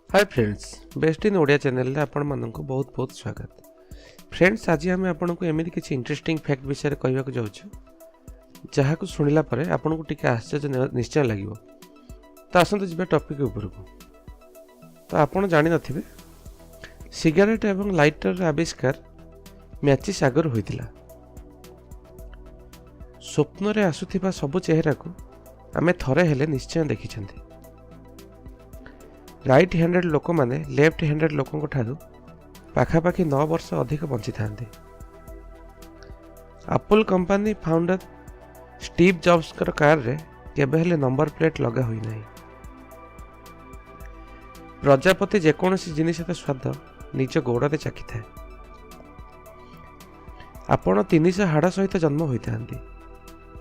Hi friends, best in Odia channel रे आपण मानक बहुत बहुत स्वागत। फ्रेंड्स, आज आम आपन को एमती किसी इंटरेस्टिंग फैक्ट विषय कहवाक जाऊँ जहाँ को शुणिला आपन को टिके आश्चर्य निश्चय लगे। तो आसतु जी टॉपिक ऊपर को। तो आपन जानि नथिबे सिगारेट एवं लाइटर आविष्कार मैचिस आगर होइतिला। स्वप्न रे आसुथिबा सबु चेहरा को आमे थरे हेले निश्चय देखिछंती। राइट हैंडेड लोक माने लेफ्ट हैंडेड लोकों ठारू पाखापाखि 9 वर्ष अधिक बंची थांते। Apple company founder Steve Jobs कार रे केबे हेले नंबर प्लेट लगा हुई नहीं। प्रजापति जेकोसी जिनिस स्वाद निज गोड़े चाखी थाए। आपण 300 हाड़ सहित जन्म होता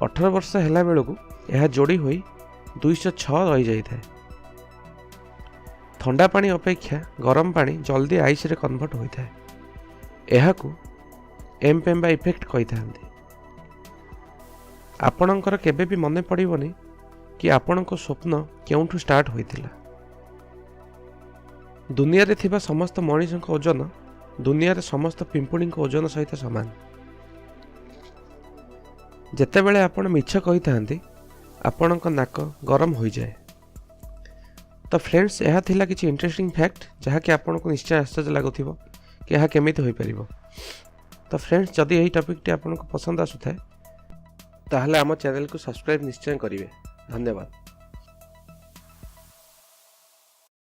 18 वर्ष हैला बेलू यह जोड़ी होई 206 रही जाई थाए। ठंडा पानी अपेक्षा गरम पानी जल्दी आइस रे कन्वर्ट होता है। यह एम्पेम्बा इफेक्ट कही था। आपणकर केबे भी मन पड़बनी कि आपण को स्वप्न क्योंठू स्टार्ट होइतिला। दुनिया रे थिबा समस्त मनुष्य ओजन दुनिया रे समस्त पिंपुड़ी ओजन सहित सामान। जेतेबेले आपण मिछ कही थांती आपणक नाक गरम हो जाए। तो फ्रेंड्स, यह थिला किसी इंटरेस्टिंग फैक्ट जहाँ कि आपको निश्चय आश्चर्य लगुव कि यह केमिति हो पारिबो। तो फ्रेंड्स, जदि यही टॉपिक आपको पसंद आसुए ताहले आम चैनल को सब्सक्राइब निश्चय करेंगे। धन्यवाद।